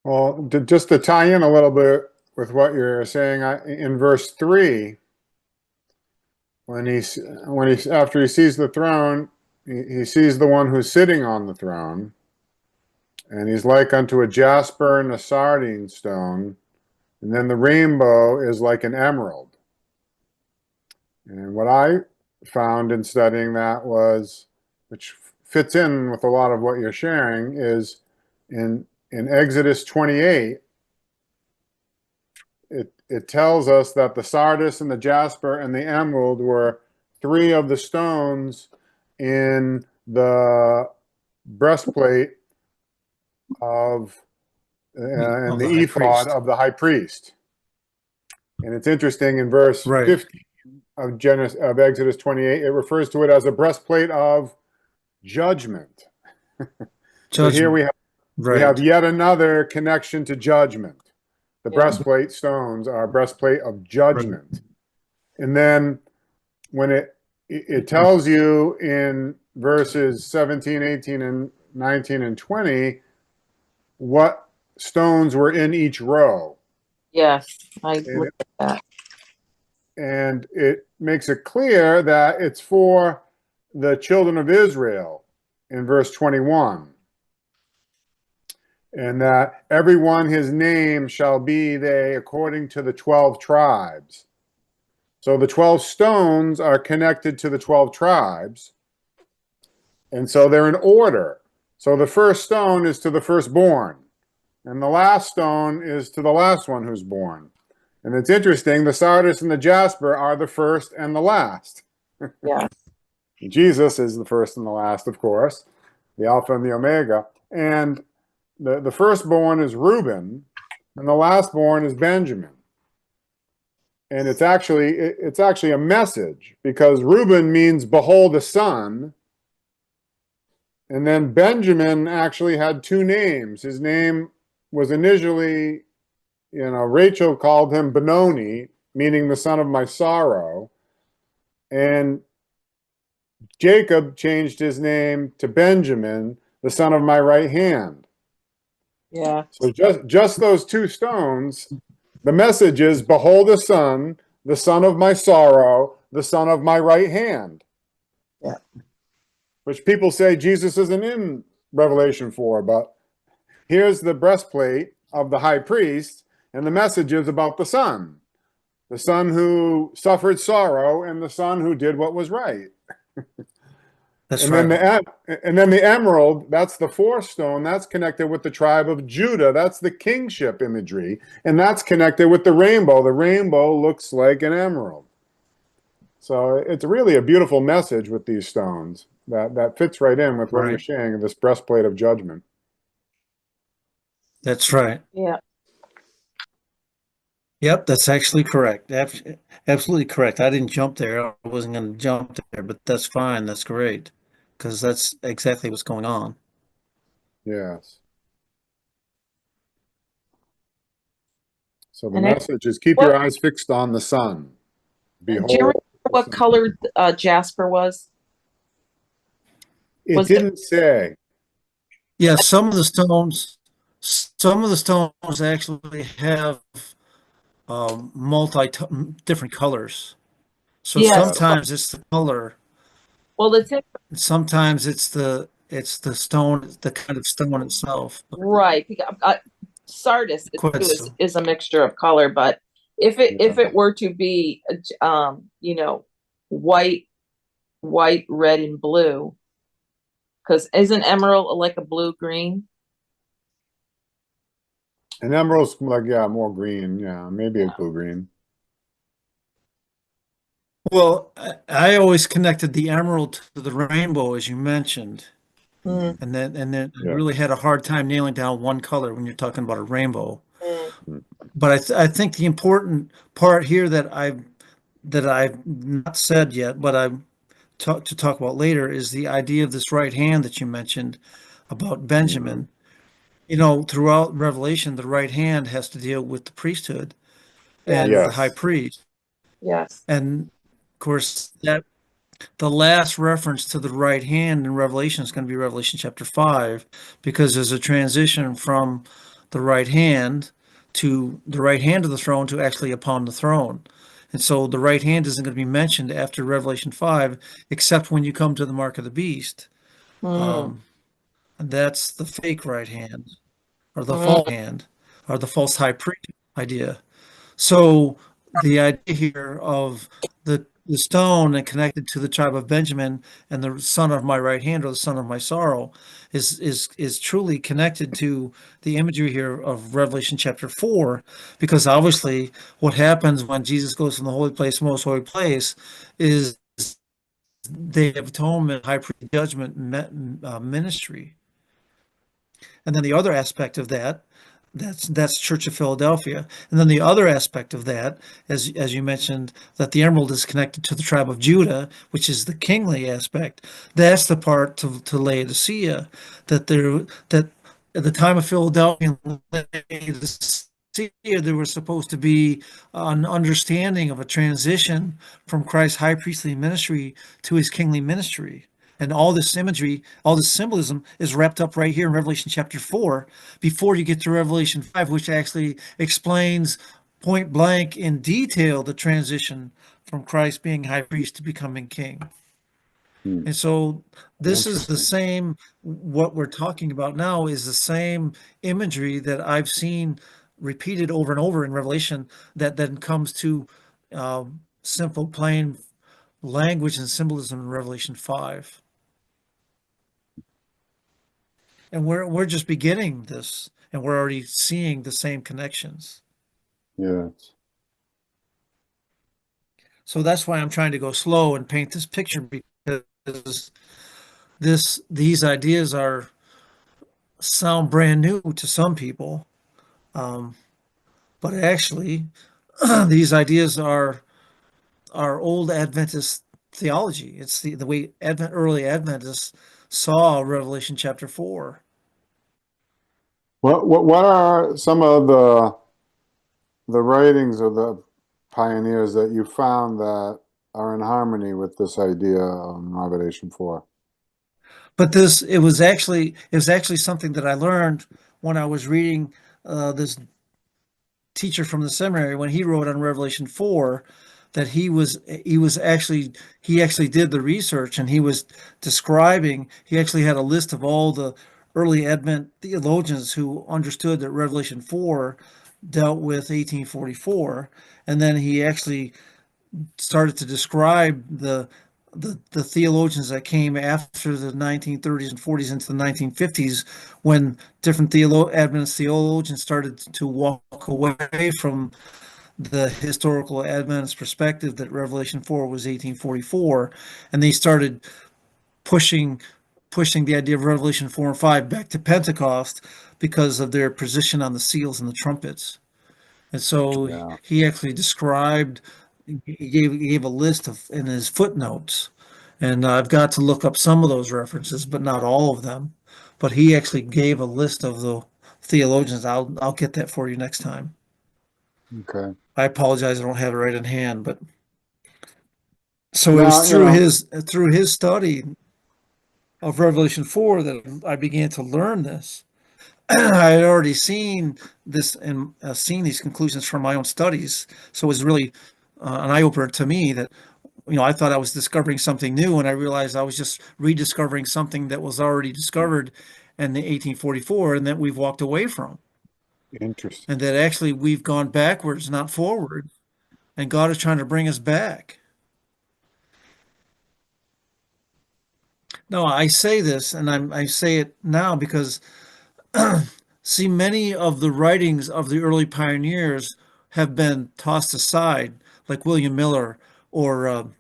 Well, just to tie in a little bit with what you're saying, in verse 3, after he sees the throne, he sees the one who's sitting on the throne, and he's like unto a jasper and a sardine stone, and then the rainbow is like an emerald. And what I found in studying that was, which fits in with a lot of what you're sharing, is in Exodus 28, it tells us that the sardis and the jasper and the emerald were three of the stones in the breastplate of and the ephod of the high priest. And it's interesting, in verse 15 of Exodus 28, it refers to it as a breastplate of judgment. So here we have yet another connection to judgment. The breastplate stones are a breastplate of judgment. And then when it tells you in verses 17, 18, and 19, and 20 what stones were in each row. Yes, I looked at that. And it makes it clear that it's for the children of Israel in verse 21. And that everyone his name shall be they according to the 12 tribes. So the 12 stones are connected to the 12 tribes. And so they're in order. So the first stone is to the firstborn. And the last stone is to the last one who's born. And it's interesting, the sardis and the jasper are the first and the last. Yeah. Jesus is the first and the last, of course, the Alpha and the Omega. And the firstborn is Reuben, and the lastborn is Benjamin. And it's actually a message, because Reuben means behold the son, and then Benjamin actually had two names. His name was initially, Rachel called him Benoni, meaning the son of my sorrow, and Jacob changed his name to Benjamin, the son of my right hand. Yeah. So just those two stones, the message is, behold the son of my sorrow, the son of my right hand. Yeah. Which people say Jesus isn't in Revelation 4, but here's the breastplate of the high priest, and the message is about the son who suffered sorrow, and the son who did what was right. That's and right. Then the emerald, that's the fourth stone, that's connected with the tribe of Judah. That's the kingship imagery. And that's connected with the rainbow. The rainbow looks like an emerald. So it's really a beautiful message with these stones that fits right in with what you're saying, this breastplate of judgment. That's right. Yeah. Yep, that's actually correct. Absolutely correct. I didn't jump there. I wasn't going to jump there, but that's fine. That's great, because that's exactly what's going on. Yes. So the message is, keep your eyes fixed on the sun. Behold. Do you remember what color jasper was? It didn't say. Yeah, some of the stones actually have different colors. So sometimes it's the color. Well, Sometimes it's the stone, the kind of stone itself. Right. Sardis is a mixture of color, but if it were to be, white, red, and blue, because isn't emerald like a blue green? An emerald's like, more green. Yeah, maybe a blue green. Well, I always connected the emerald to the rainbow, as you mentioned. Mm. And then I really had a hard time nailing down one color when you're talking about a rainbow. Mm. But I think the important part here that I've not said yet, but I'm to talk about later, is the idea of this right hand that you mentioned about Benjamin. Mm-hmm. Throughout Revelation, the right hand has to deal with the priesthood and the high priest. Yes. And of course, that the last reference to the right hand in Revelation is going to be Revelation chapter 5, because there's a transition from the right hand to the right hand of the throne to actually upon the throne. And so the right hand isn't going to be mentioned after Revelation 5, except when you come to the mark of the beast. Mm, And that's the fake right hand, or the mm, false hand, or the false high priest idea. So the idea here of the stone and connected to the tribe of Benjamin and the son of my right hand or the son of my sorrow is truly connected to the imagery here of Revelation chapter 4, because obviously what happens when Jesus goes from the holy place, most holy place, is they have atonement, high priest judgment ministry. And then the other aspect of that's Church of Philadelphia. And then the other aspect of that, as you mentioned, that the emerald is connected to the tribe of Judah, which is the kingly aspect. That's the part to Laodicea, that at the time of Philadelphia and Laodicea, there was supposed to be an understanding of a transition from Christ's high priestly ministry to his kingly ministry. And all this imagery, all this symbolism is wrapped up right here in Revelation chapter 4 before you get to Revelation 5, which actually explains point blank in detail the transition from Christ being high priest to becoming king. And so this is the same, what we're talking about now is the same imagery that I've seen repeated over and over in Revelation that then comes to simple, plain language and symbolism in Revelation 5. And we're just beginning this, and we're already seeing the same connections. Yes. So that's why I'm trying to go slow and paint this picture, because these ideas sound brand new to some people, but actually these ideas are old Adventist theology. It's the way early Adventists saw Revelation chapter 4. What are some of the writings of the pioneers that you found that are in harmony with this idea of Revelation 4? But it was actually something that I learned when I was reading this teacher from the seminary when he wrote on Revelation 4, that he actually did the research, and he was describing, he actually had a list of all the early Advent theologians who understood that Revelation 4 dealt with 1844, and then he actually started to describe the theologians that came after the 1930s and 40s into the 1950s, when different Adventist theologians started to walk away from the historical Adventist perspective that Revelation 4 was 1844, and they started pushing the idea of Revelation 4 and 5 back to Pentecost because of their position on the seals and the trumpets. And so he actually described, he gave a list of in his footnotes, and I've got to look up some of those references, but not all of them. But he actually gave a list of the theologians. I'll get that for you next time. Okay. I apologize, I don't have it right in hand, but so No, it was through his study of Revelation 4 that I began to learn this. I had already seen this and seen these conclusions from my own studies, so it was really an eye opener to me that I thought I was discovering something new, and I realized I was just rediscovering something that was already discovered in the 1844 and that we've walked away from, Interesting. and that actually we've gone backwards, not forward, and God is trying to bring us back. No, I say this, and I say it now because see, many of the writings of the early pioneers have been tossed aside, like William Miller or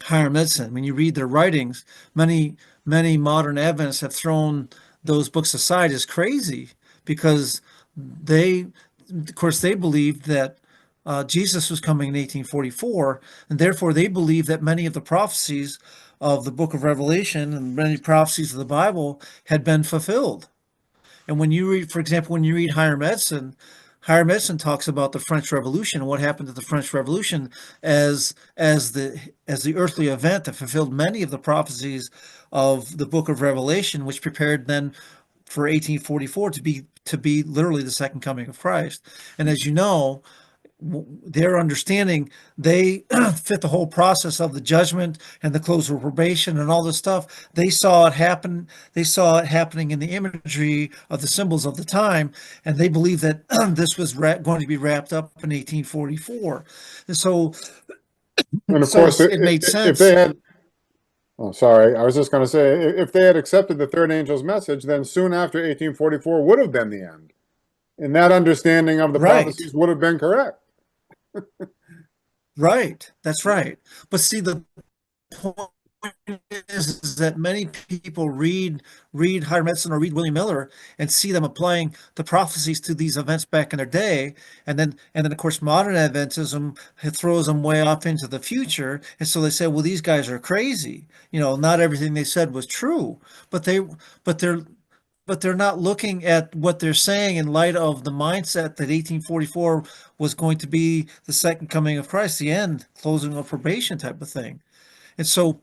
Hiram Edson. When you read their writings, many modern Adventists have thrown those books aside as crazy because of course, they believed that Jesus was coming in 1844, and therefore they believed that many of the prophecies of the book of Revelation and many prophecies of the Bible had been fulfilled. And when you read, for example, when you read Hiram Edson talks about the French Revolution and what happened to the French Revolution as the earthly event that fulfilled many of the prophecies of the book of Revelation, which prepared then for 1844 to be literally the second coming of Christ. And as you know, their understanding, they fit the whole process of the judgment and the close of probation and all this stuff. They saw it happen. They saw it happening in the imagery of the symbols of the time, and they believed that this was going to be wrapped up in 1844. And so, And of course, it made sense. if they had, oh, sorry, I was just going to say, if they had accepted the third angel's message, then soon after 1844 would have been the end. And that understanding of the prophecies would have been correct. Right, that's right. But see, the point is that many people read Higher Medicine or read William Miller and see them applying the prophecies to these events back in their day, and then of course modern Adventism throws them way off into the future, and so they say, well, these guys are crazy. Not everything they said was true, but they're not looking at what they're saying in light of the mindset that 1844 was going to be the second coming of Christ, the end, closing of probation type of thing. And so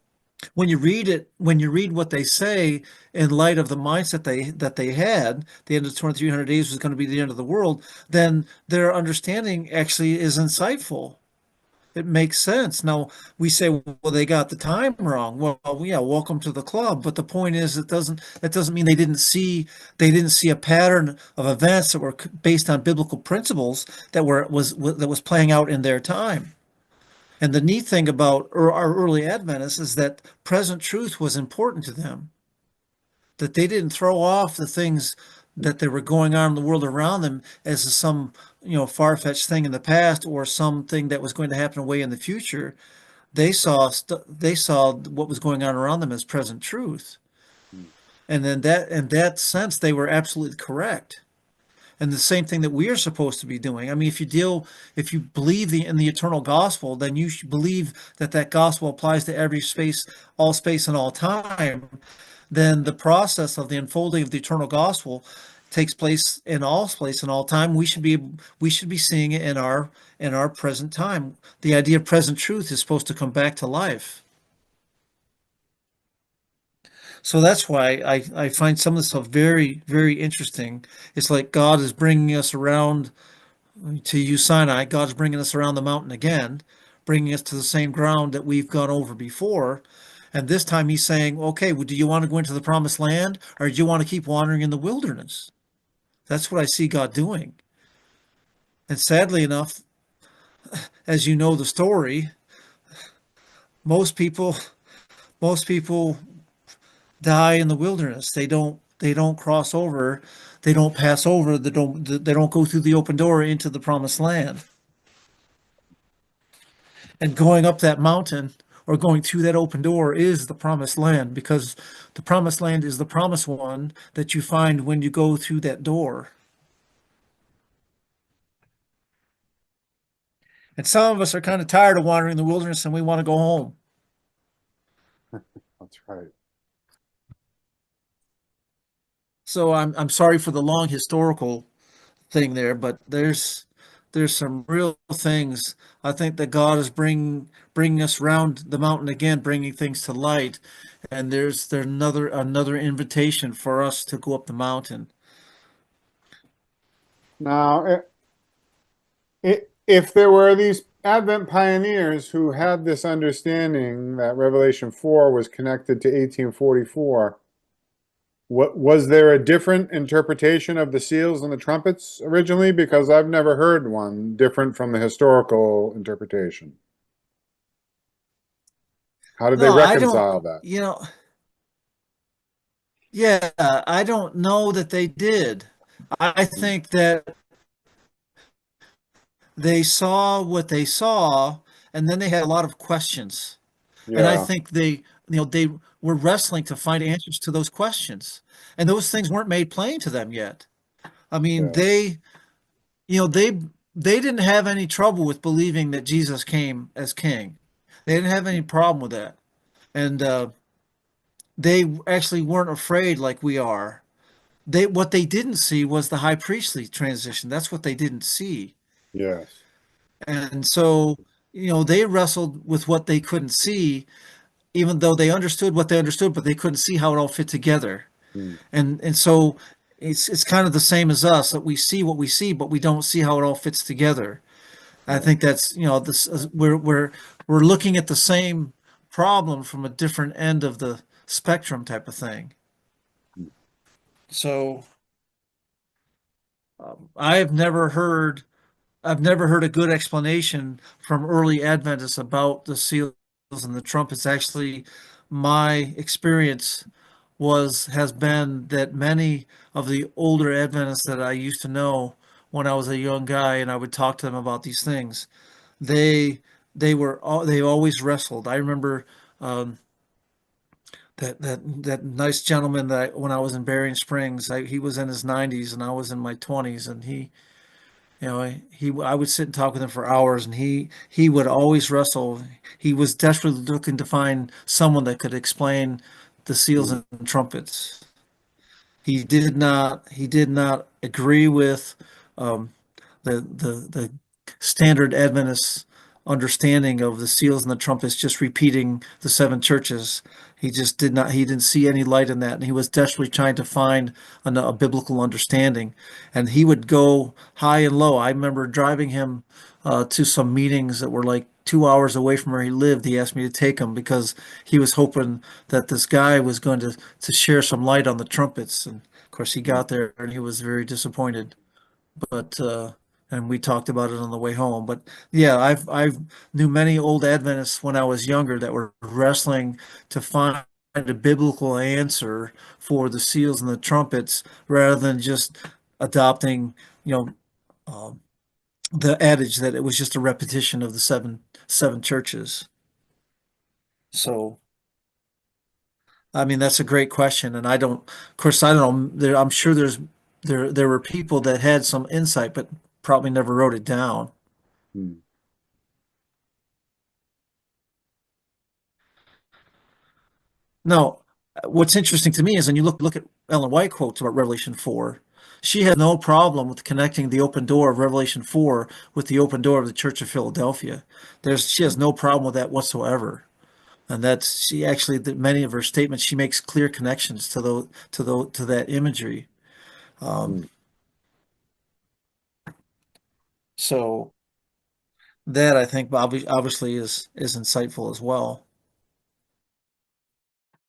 when you read what they say in light of the mindset that they had, the end of 2300 days was going to be the end of the world, then their understanding actually is insightful. It makes sense. Now we say, well, they got the time wrong. Well, yeah, welcome to the club. But the point is, that doesn't mean they didn't see a pattern of events that were based on biblical principles that was playing out in their time. And the neat thing about our early Adventists is that present truth was important to them. That they didn't throw off the things that they were going on in the world around them as some far-fetched thing in the past or something that was going to happen way in the future. They saw what was going on around them as present truth, and in that sense, they were absolutely correct. And the same thing that we are supposed to be doing. I mean, if you believe in the eternal gospel, then you should believe that gospel applies to every space, and all time. Then the process of the unfolding of the eternal gospel takes place in all space and all time. We should be seeing it in our present time. The idea of present truth is supposed to come back to life. So that's why I find some of this stuff very, very interesting. It's like God is bringing us around to use Sinai. God's bringing us around the mountain again, bringing us to the same ground that we've gone over before. And this time he's saying, okay, well, do you want to go into the promised land, or do you want to keep wandering in the wilderness? That's what I see God doing. And sadly enough, as you know the story, most people die in the wilderness. They don't cross over, they don't pass over, they don't go through the open door into the promised land. And going up that mountain or going through that open door is the promised land, because the promised land is the promised one that you find when you go through that door. And some of us are kind of tired of wandering in the wilderness and we want to go home. That's right. So I'm sorry for the long historical thing there, but there's some real things. I think that God is bringing us round the mountain again, bringing things to light, and there's another invitation for us to go up the mountain. Now, if there were these Advent pioneers who had this understanding that Revelation 4 was connected to 1844, was there a different interpretation of the seals and the trumpets originally? Because I've never heard one different from the historical interpretation. How did they reconcile that? Yeah, I don't know that they did. I think that they saw what they saw, and then they had a lot of questions. And I think they were wrestling to find answers to those questions, and those things weren't made plain to them yet. I mean, they didn't have any trouble with believing that Jesus came as king. They didn't have any problem with that, and they actually weren't afraid like we are. What they didn't see was the high priestly transition. That's what they didn't see. Yes. And so, they wrestled with what they couldn't see, even though they understood what they understood, but they couldn't see how it all fit together. And so it's kind of the same as us, that we see what we see, but we don't see how it all fits together. I think that's, this we're looking at the same problem from a different end of the spectrum type of thing. So I've never heard a good explanation from early Adventists about the seals and the trumpets. Actually, my experience has been that many of the older Adventists that I used to know when I was a young guy and I would talk to them about these things, they they always wrestled. I remember that nice gentleman when I was in Berrien Springs, he was in his 90s and I was in my 20s, and I would sit and talk with him for hours, and he would always wrestle. He was desperately looking to find someone that could explain the seals and trumpets. He did not agree with um, the standard Adventist understanding of the seals and the trumpets just repeating the seven churches. He didn't see any light in that, and he was desperately trying to find a biblical understanding. And he would go high and low. I remember driving him to some meetings that were like 2 hours away from where he lived. He asked me to take him because he was hoping that this guy was going to share some light on the trumpets. And of course, he got there and he was very disappointed. But and we talked about it on the way home. But yeah, I've knew many old Adventists when I was younger that were wrestling to find a biblical answer for the seals and the trumpets, rather than just adopting, you know, um, the adage that it was just a repetition of the seven churches. So, I mean, that's a great question, and of course, I don't know. I'm sure there were people that had some insight, but probably never wrote it down. Now, what's interesting to me is when you look at Ellen White quotes about Revelation 4, she had no problem with connecting the open door of Revelation 4 with the open door of the Church of Philadelphia. She has no problem with that whatsoever. And she actually, many of her statements, she makes clear connections to that imagery. So that, I think, obviously is insightful as well.